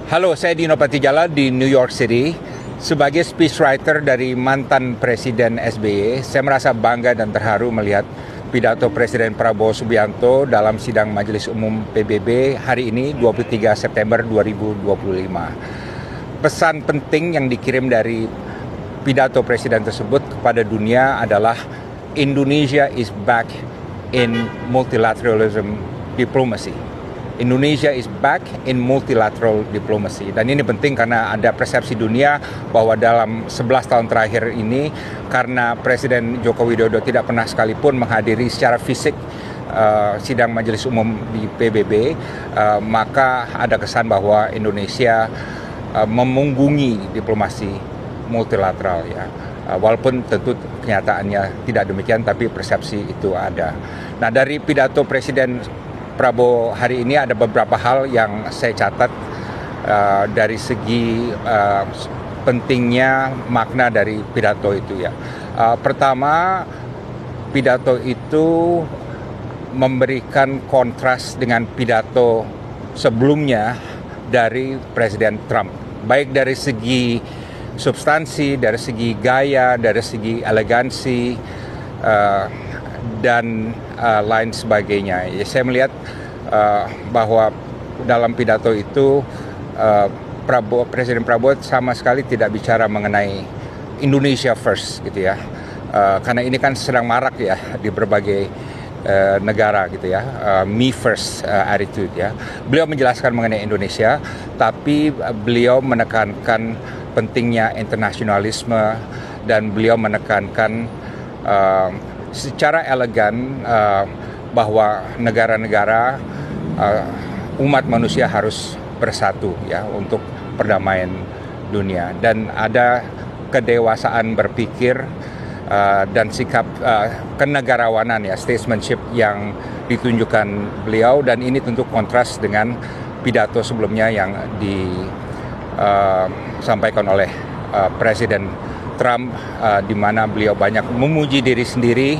Halo, saya Dino Patijala di New York City. Sebagai speechwriter dari mantan Presiden SBY, saya merasa bangga dan terharu melihat pidato Presiden Prabowo Subianto dalam sidang Majelis Umum PBB hari ini 23 September 2025. Pesan penting yang dikirim dari pidato Presiden tersebut kepada dunia adalah Indonesia is back in multilateralism diplomacy. Indonesia is back in multilateral diplomacy. Dan ini penting karena ada persepsi dunia bahwa dalam 11 tahun terakhir ini, karena Presiden Joko Widodo tidak pernah sekalipun menghadiri secara fisik sidang Majelis Umum di PBB, maka ada kesan bahwa Indonesia memunggungi diplomasi multilateral, ya. Walaupun tentu kenyataannya tidak demikian, tapi persepsi itu ada. Nah, dari pidato Presiden Prabowo hari ini ada beberapa hal yang saya catat dari segi pentingnya makna dari pidato itu, ya. Pertama, pidato itu memberikan kontras dengan pidato sebelumnya dari Presiden Trump, baik dari segi substansi, dari segi gaya, dari segi elegansi, dan lain sebagainya. Ya, saya melihat bahwa dalam pidato itu Presiden Prabowo sama sekali tidak bicara mengenai Indonesia first, gitu ya. Karena ini kan sedang marak, ya, di berbagai negara, gitu ya, me first attitude, ya. Beliau menjelaskan mengenai Indonesia, tapi beliau menekankan pentingnya internasionalisme, dan beliau menekankan secara elegan bahwa negara-negara, umat manusia harus bersatu, ya, untuk perdamaian dunia, dan ada kedewasaan berpikir dan sikap kenegarawanan, ya, statesmanship yang ditunjukkan beliau, dan ini tentu kontras dengan pidato sebelumnya yang disampaikan oleh Presiden Trump, di mana beliau banyak memuji diri sendiri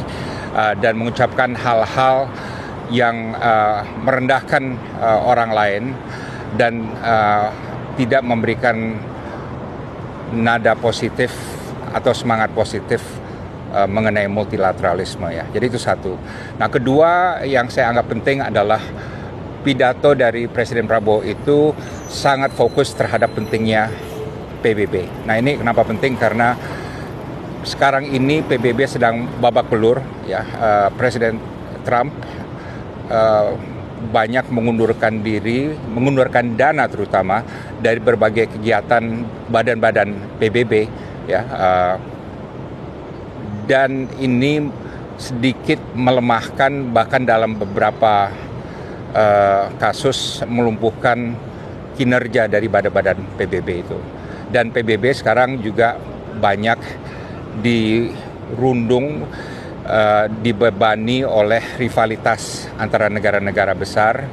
dan mengucapkan hal-hal yang merendahkan orang lain, dan tidak memberikan nada positif atau semangat positif mengenai multilateralisme, ya. Jadi itu satu. Nah, kedua yang saya anggap penting adalah pidato dari Presiden Prabowo itu sangat fokus terhadap pentingnya PBB. Nah, ini kenapa penting? Karena sekarang ini PBB sedang babak belur, ya. Presiden Trump banyak mengundurkan dana terutama dari berbagai kegiatan badan-badan PBB, ya. Dan ini sedikit melemahkan, bahkan dalam beberapa kasus melumpuhkan kinerja dari badan-badan PBB itu. Dan PBB sekarang juga banyak dirundung, dibebani oleh rivalitas antara negara-negara besar,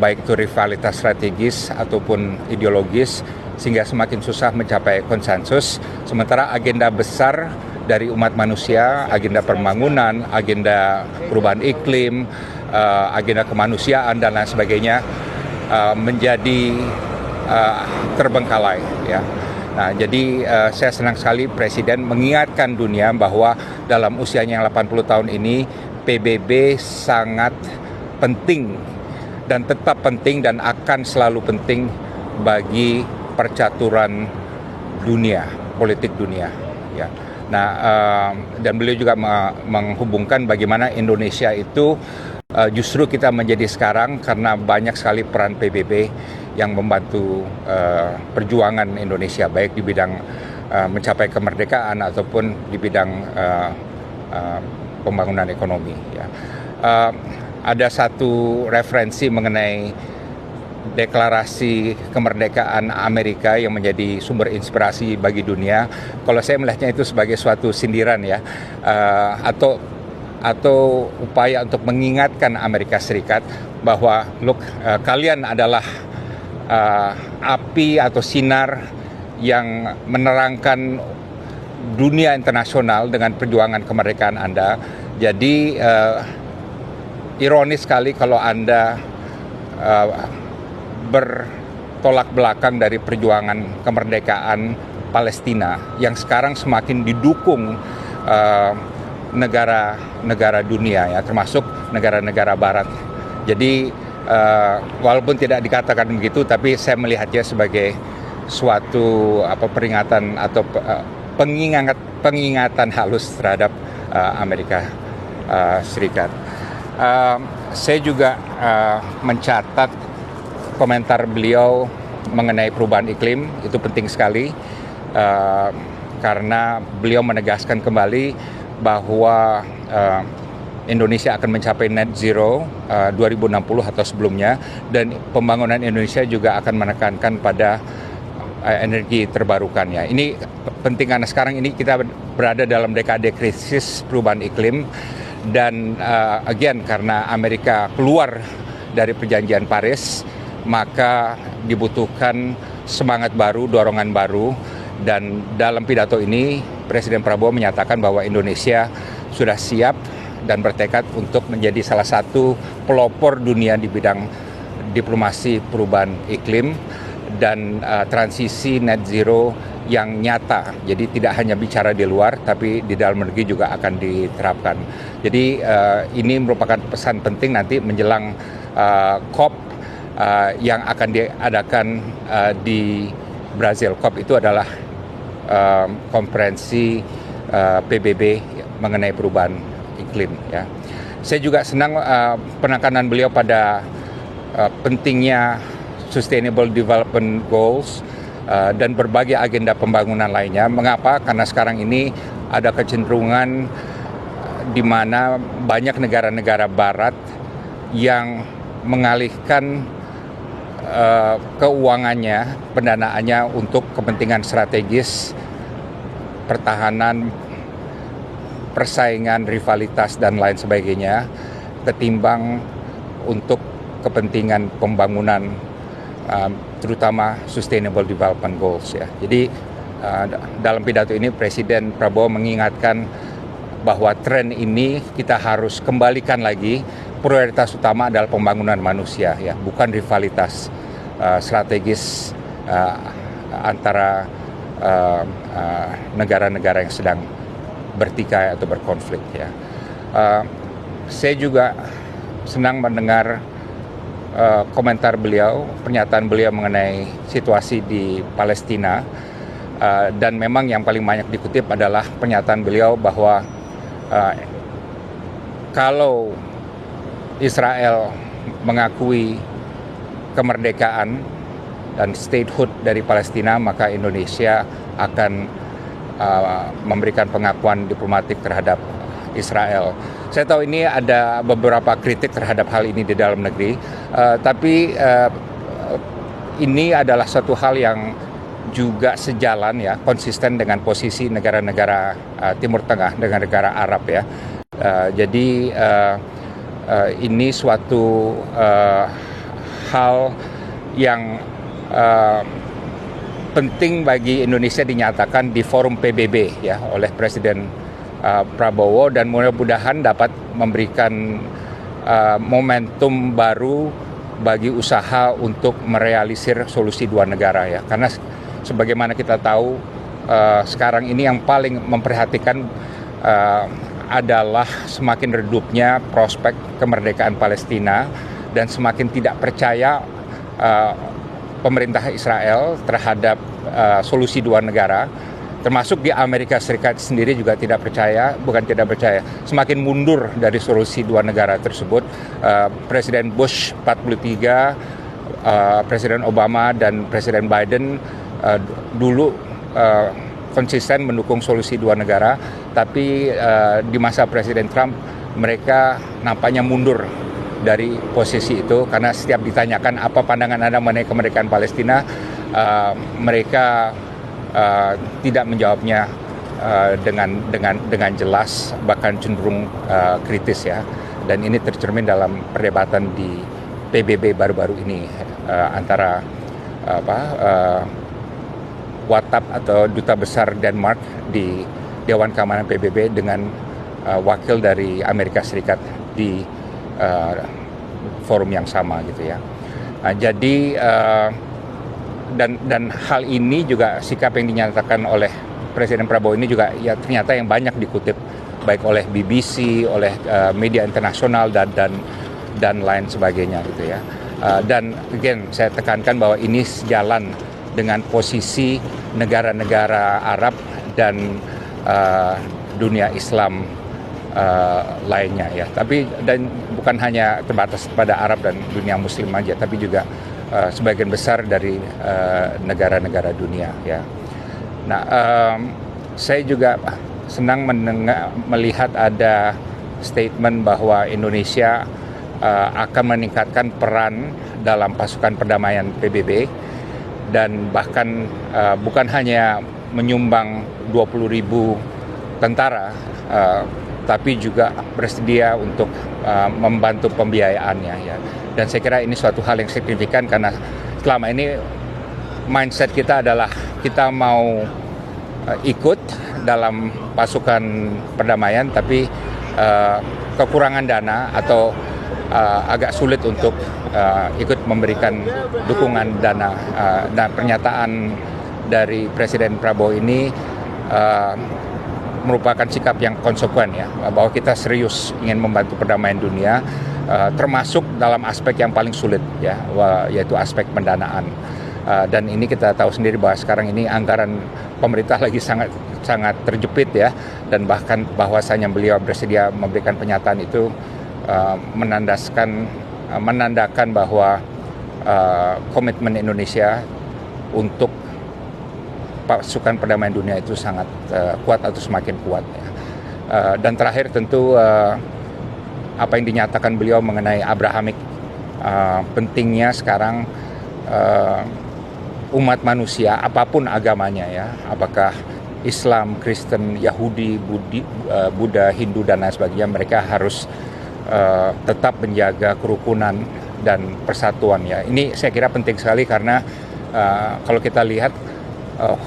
baik itu rivalitas strategis ataupun ideologis, sehingga semakin susah mencapai konsensus. Sementara agenda besar dari umat manusia, agenda pembangunan, agenda perubahan iklim, agenda kemanusiaan, dan lain sebagainya menjadi terbengkalai, ya. Nah, jadi saya senang sekali Presiden mengingatkan dunia bahwa dalam usianya yang 80 tahun ini PBB sangat penting dan tetap penting dan akan selalu penting bagi percaturan dunia, politik dunia, ya. Nah, dan beliau juga menghubungkan bagaimana Indonesia itu justru kita menjadi sekarang karena banyak sekali peran PBB yang membantu perjuangan Indonesia, baik di bidang mencapai kemerdekaan ataupun di bidang pembangunan ekonomi, ya. Ada satu referensi mengenai deklarasi kemerdekaan Amerika yang menjadi sumber inspirasi bagi dunia. Kalau saya melihatnya itu sebagai suatu sindiran, ya, atau upaya untuk mengingatkan Amerika Serikat bahwa look, kalian adalah api atau sinar yang menerangkan dunia internasional dengan perjuangan kemerdekaan Anda. Jadi ironis sekali kalau Anda tolak belakang dari perjuangan kemerdekaan Palestina yang sekarang semakin didukung negara-negara dunia ya, termasuk negara-negara Barat. Jadi walaupun tidak dikatakan begitu, tapi saya melihatnya sebagai suatu peringatan atau pengingatan halus terhadap Amerika Serikat. Saya juga mencatat komentar beliau mengenai perubahan iklim, itu penting sekali karena beliau menegaskan kembali bahwa Indonesia akan mencapai net zero 2060 atau sebelumnya, dan pembangunan Indonesia juga akan menekankan pada energi terbarukan ya. Ini penting karena sekarang ini kita berada dalam dekade krisis perubahan iklim, dan again karena Amerika keluar dari perjanjian Paris, maka dibutuhkan semangat baru, dorongan baru, dan dalam pidato ini Presiden Prabowo menyatakan bahwa Indonesia sudah siap dan bertekad untuk menjadi salah satu pelopor dunia di bidang diplomasi perubahan iklim dan transisi net zero yang nyata. Jadi tidak hanya bicara di luar, tapi di dalam negeri juga akan diterapkan. Jadi ini merupakan pesan penting nanti menjelang COP yang akan diadakan di Brazil. COP itu adalah konferensi PBB mengenai perubahan iklim ya. Saya juga senang penekanan beliau pada pentingnya Sustainable Development Goals dan berbagai agenda pembangunan lainnya. Mengapa? Karena sekarang ini ada kecenderungan di mana banyak negara-negara Barat yang mengalihkan keuangannya, pendanaannya untuk kepentingan strategis, pertahanan, persaingan, rivalitas, dan lain sebagainya, ketimbang untuk kepentingan pembangunan, terutama Sustainable Development Goals ya. Jadi dalam pidato ini Presiden Prabowo mengingatkan bahwa tren ini kita harus kembalikan lagi. Prioritas utama adalah pembangunan manusia ya, bukan rivalitas strategis antara negara-negara yang sedang bertikai atau berkonflik ya. Saya juga senang mendengar komentar beliau, pernyataan beliau mengenai situasi di Palestina, dan memang yang paling banyak dikutip adalah pernyataan beliau bahwa kalau Israel mengakui kemerdekaan dan statehood dari Palestina, maka Indonesia akan memberikan pengakuan diplomatik terhadap Israel. Saya tahu ini ada beberapa kritik terhadap hal ini di dalam negeri, tapi ini adalah satu hal yang juga sejalan ya, konsisten dengan posisi negara-negara Timur Tengah, negara-negara Arab ya. Jadi ini suatu hal yang penting bagi Indonesia dinyatakan di forum PBB ya oleh Presiden Prabowo, dan mudah-mudahan dapat memberikan momentum baru bagi usaha untuk merealisir solusi dua negara ya. Karena sebagaimana kita tahu sekarang ini yang paling memperhatikan adalah semakin redupnya prospek kemerdekaan Palestina dan semakin tidak percaya pemerintah Israel terhadap solusi dua negara, termasuk di Amerika Serikat sendiri juga tidak percaya, bukan tidak percaya, semakin mundur dari solusi dua negara tersebut. Presiden Bush 43, Presiden Obama dan Presiden Biden dulu konsisten mendukung solusi dua negara, tapi di masa Presiden Trump mereka nampaknya mundur dari posisi itu, karena setiap ditanyakan apa pandangan Anda mengenai kemerdekaan Palestina, mereka tidak menjawabnya dengan jelas, bahkan cenderung kritis ya. Dan ini tercermin dalam perdebatan di PBB baru-baru ini antara Watap atau Duta Besar Denmark di Dewan Keamanan PBB dengan wakil dari Amerika Serikat di forum yang sama gitu ya. Jadi dan hal ini juga sikap yang dinyatakan oleh Presiden Prabowo ini juga ya ternyata yang banyak dikutip baik oleh BBC, oleh media internasional dan lain sebagainya gitu ya. Dan again saya tekankan bahwa ini sejalan dengan posisi negara-negara Arab dan dunia Islam lainnya ya. Tapi dan bukan hanya terbatas pada Arab dan dunia Muslim aja, tapi juga sebagian besar dari negara-negara dunia ya. Nah, saya juga senang melihat ada statement bahwa Indonesia akan meningkatkan peran dalam pasukan perdamaian PBB dan bahkan bukan hanya menyumbang 20.000 tentara, tapi juga bersedia untuk membantu pembiayaannya ya. Dan saya kira ini suatu hal yang signifikan karena selama ini mindset kita adalah kita mau ikut dalam pasukan perdamaian tapi kekurangan dana atau agak sulit untuk ikut memberikan dukungan dana. Dan pernyataan dari Presiden Prabowo ini merupakan sikap yang konsekuen ya, bahwa kita serius ingin membantu perdamaian dunia, termasuk dalam aspek yang paling sulit ya, yaitu aspek pendanaan. Dan ini kita tahu sendiri bahwa sekarang ini anggaran pemerintah lagi sangat terjepit ya, dan bahkan bahwasanya beliau bersedia memberikan pernyataan itu menandakan bahwa komitmen Indonesia untuk pasukan perdamaian dunia itu sangat kuat atau semakin kuat ya. Dan terakhir tentu apa yang dinyatakan beliau mengenai Abrahamic, pentingnya sekarang umat manusia apapun agamanya ya, apakah Islam, Kristen, Yahudi, Buddha, Hindu dan lain sebagainya, mereka harus tetap menjaga kerukunan dan persatuan ya. Ini saya kira penting sekali karena kalau kita lihat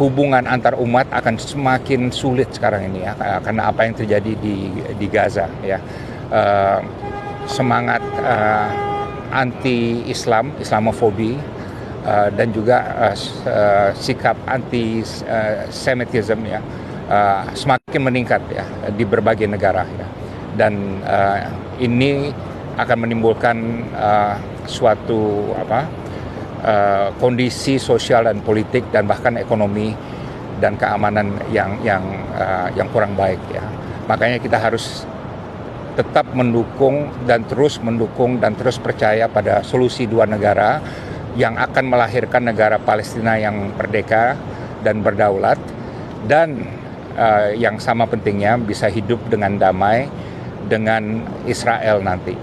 hubungan antar umat akan semakin sulit sekarang ini ya, karena apa yang terjadi di Gaza ya. Semangat anti-Islam, Islamofobi, dan juga sikap anti-Semitism ya semakin meningkat ya di berbagai negara ya. Dan ini akan menimbulkan suatu kondisi sosial dan politik dan bahkan ekonomi dan keamanan yang kurang baik ya. Makanya kita harus tetap mendukung dan terus percaya pada solusi dua negara yang akan melahirkan negara Palestina yang merdeka dan berdaulat, dan yang sama pentingnya bisa hidup dengan damai dengan Israel nanti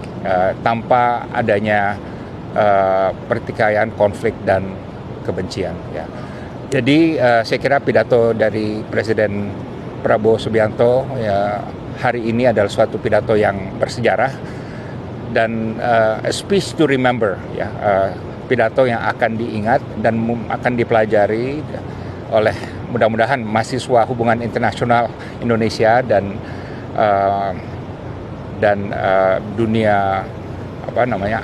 tanpa adanya pertikaian, konflik dan kebencian ya. Jadi saya kira pidato dari Presiden Prabowo Subianto ya, hari ini adalah suatu pidato yang bersejarah dan a speech to remember ya, pidato yang akan diingat dan akan dipelajari oleh mudah-mudahan mahasiswa hubungan internasional Indonesia dan dunia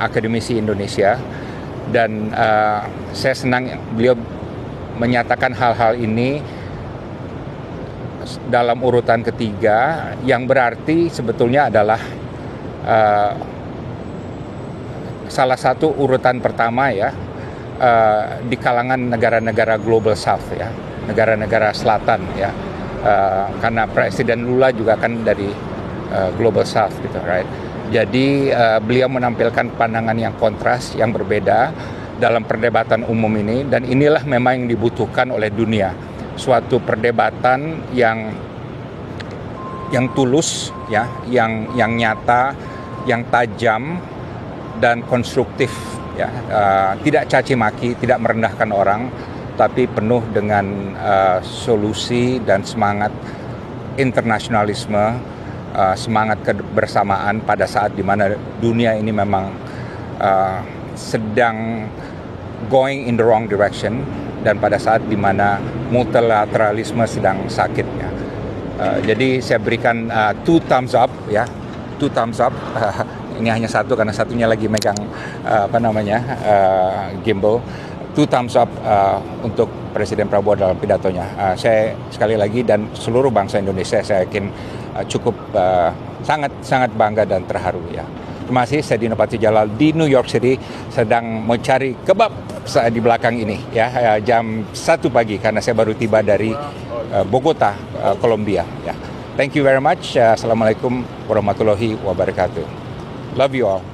akademisi Indonesia. Dan saya senang beliau menyatakan hal-hal ini dalam urutan ketiga, yang berarti sebetulnya adalah salah satu urutan pertama ya di kalangan negara-negara Global South ya, negara-negara selatan ya, karena Presiden Lula juga kan dari Global South gitu, right? Jadi beliau menampilkan pandangan yang kontras, yang berbeda dalam perdebatan umum ini, dan inilah memang yang dibutuhkan oleh dunia, suatu perdebatan yang tulus ya, yang nyata, yang tajam dan konstruktif ya, tidak caci maki, tidak merendahkan orang, tapi penuh dengan solusi dan semangat internasionalisme, semangat kebersamaan pada saat di mana dunia ini memang sedang going in the wrong direction, dan pada saat di mana multilateralisme sedang sakit ya. Jadi saya berikan 2 thumbs up ya, 2 thumbs up. Ini hanya satu karena satunya lagi megang gimbal. two thumbs up untuk Presiden Prabowo dalam pidatonya. Saya sekali lagi dan seluruh bangsa Indonesia saya yakin cukup sangat bangga dan terharu ya. Terima kasih, saya Dino Patijalal di New York City sedang mencari kebab di belakang ini ya, jam 1 pagi karena saya baru tiba dari Bogota, Kolombia ya. Thank you very much. Assalamualaikum warahmatullahi wabarakatuh. Love you all.